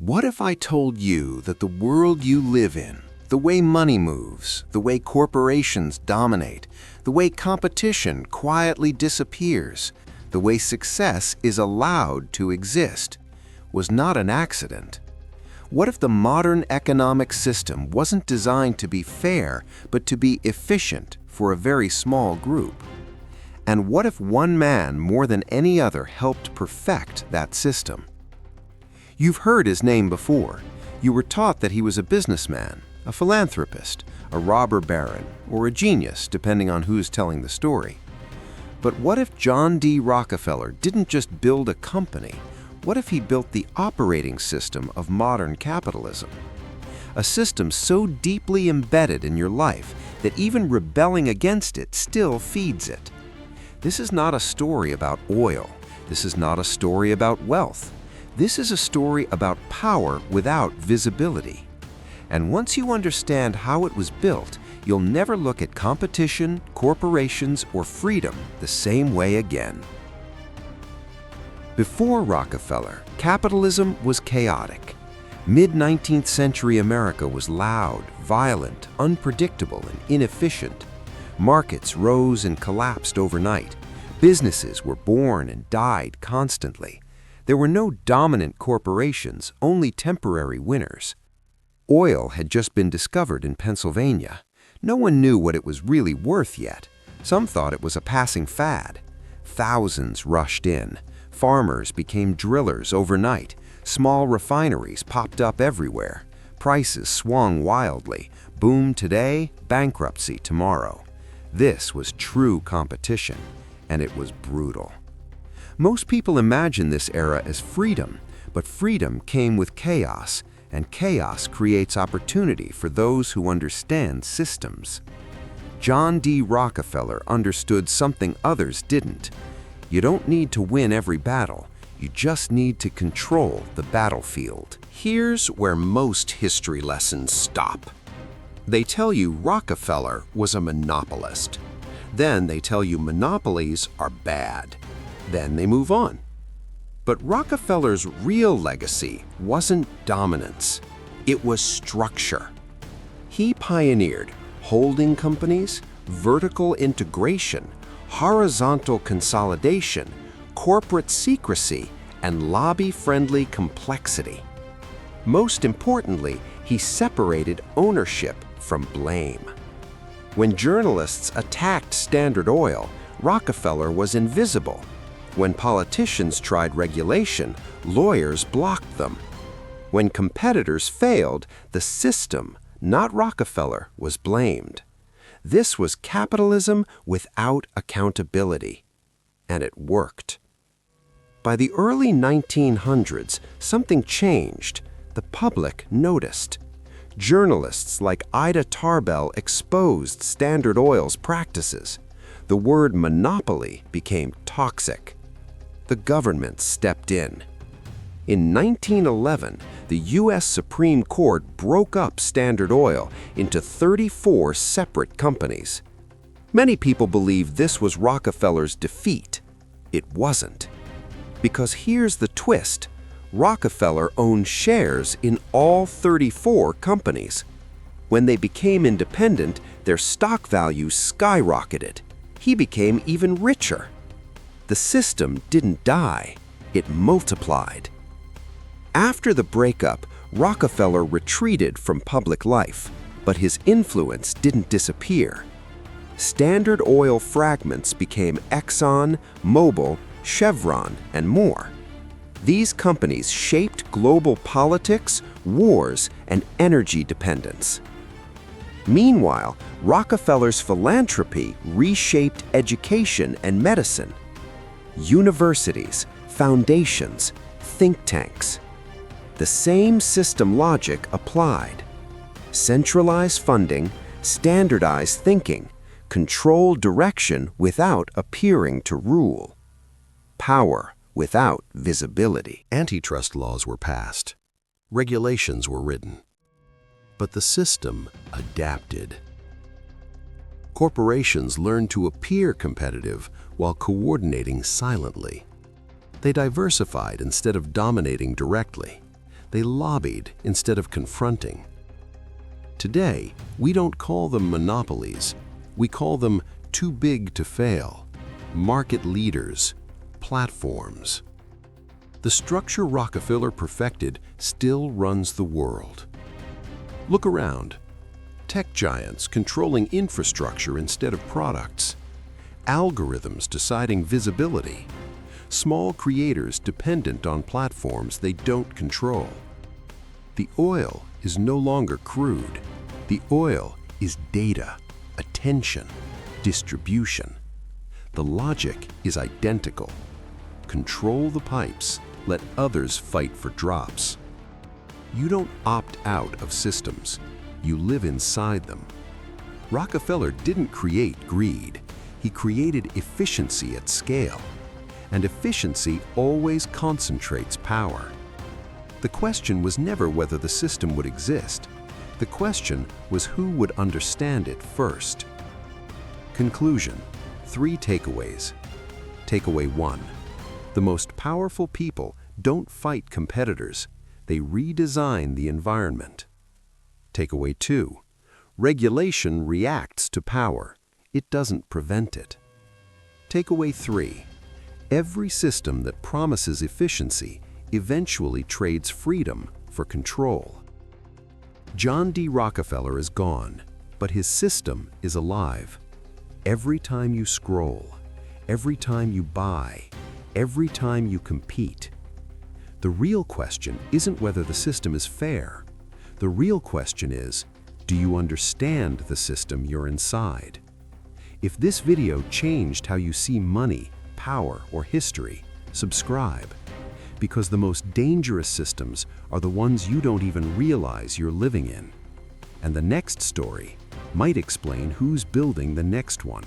What if I told you that the world you live in, the way money moves, the way corporations dominate, the way competition quietly disappears, the way success is allowed to exist, was not an accident? What if the modern economic system wasn't designed to be fair, but to be efficient for a very small group? And what if one man more than any other helped perfect that system? You've heard his name before. You were taught that he was a businessman, a philanthropist, a robber baron, or a genius, depending on who's telling the story. But what if John D. Rockefeller didn't just build a company? What if he built the operating system of modern capitalism? A system so deeply embedded in your life that even rebelling against it still feeds it. This is not a story about oil. This is not a story about wealth. This is a story about power without visibility. And once you understand how it was built, you'll never look at competition, corporations, or freedom the same way again. Before Rockefeller, capitalism was chaotic. Mid-19th century America was loud, violent, unpredictable, and inefficient. Markets rose and collapsed overnight. Businesses were born and died constantly. There were no dominant corporations, only temporary winners. Oil had just been discovered in Pennsylvania. No one knew what it was really worth yet. Some thought it was a passing fad. Thousands rushed in. Farmers became drillers overnight. Small refineries popped up everywhere. Prices swung wildly. Boom today, bankruptcy tomorrow. This was true competition, and it was brutal. Most people imagine this era as freedom, but freedom came with chaos, and chaos creates opportunity for those who understand systems. John D. Rockefeller understood something others didn't. You don't need to win every battle. You just need to control the battlefield. Here's where most history lessons stop. They tell you Rockefeller was a monopolist. Then they tell you monopolies are bad. Then they move on. But Rockefeller's real legacy wasn't dominance. It was structure. He pioneered holding companies, vertical integration, horizontal consolidation, corporate secrecy, and lobby-friendly complexity. Most importantly, he separated ownership from blame. When journalists attacked Standard Oil, Rockefeller was invisible. When politicians tried regulation, lawyers blocked them. When competitors failed, the system, not Rockefeller, was blamed. This was capitalism without accountability. And it worked. By the early 1900s, something changed. The public noticed. Journalists like Ida Tarbell exposed Standard Oil's practices. The word monopoly became toxic. The government stepped in. In 1911, the U.S. Supreme Court broke up Standard Oil into 34 separate companies. Many people believe this was Rockefeller's defeat. It wasn't. Because here's the twist. Rockefeller owned shares in all 34 companies. When they became independent, their stock values skyrocketed. He became even richer. The system didn't die, it multiplied. After the breakup, Rockefeller retreated from public life, but his influence didn't disappear. Standard Oil fragments became Exxon, Mobil, Chevron, and more. These companies shaped global politics, wars, and energy dependence. Meanwhile, Rockefeller's philanthropy reshaped education and medicine. Universities, foundations, think tanks. The same system logic applied. Centralize funding, standardize thinking, control direction without appearing to rule. Power without visibility. Antitrust laws were passed. Regulations were written. But the system adapted. Corporations learned to appear competitive while coordinating silently. They diversified instead of dominating directly. They lobbied instead of confronting. Today, we don't call them monopolies. We call them too big to fail, market leaders, platforms. The structure Rockefeller perfected still runs the world. Look around. Tech giants controlling infrastructure instead of products. Algorithms deciding visibility. Small creators dependent on platforms they don't control. The oil is no longer crude. The oil is data, attention, distribution. The logic is identical. Control the pipes, let others fight for drops. You don't opt out of systems, you live inside them. Rockefeller didn't create greed, he created efficiency at scale. And efficiency always concentrates power. The question was never whether the system would exist. The question was who would understand it first. Conclusion: 3 takeaways. Takeaway 1. The most powerful people don't fight competitors, they redesign the environment. Takeaway 2. Regulation reacts to power, it doesn't prevent it. Takeaway 3. Every system that promises efficiency eventually trades freedom for control. John D. Rockefeller is gone, but his system is alive. Every time you scroll, every time you buy, every time you compete. The real question isn't whether the system is fair. The real question is, do you understand the system you're inside? If this video changed how you see money, power, or history, subscribe. Because the most dangerous systems are the ones you don't even realize you're living in. And the next story might explain who's building the next one.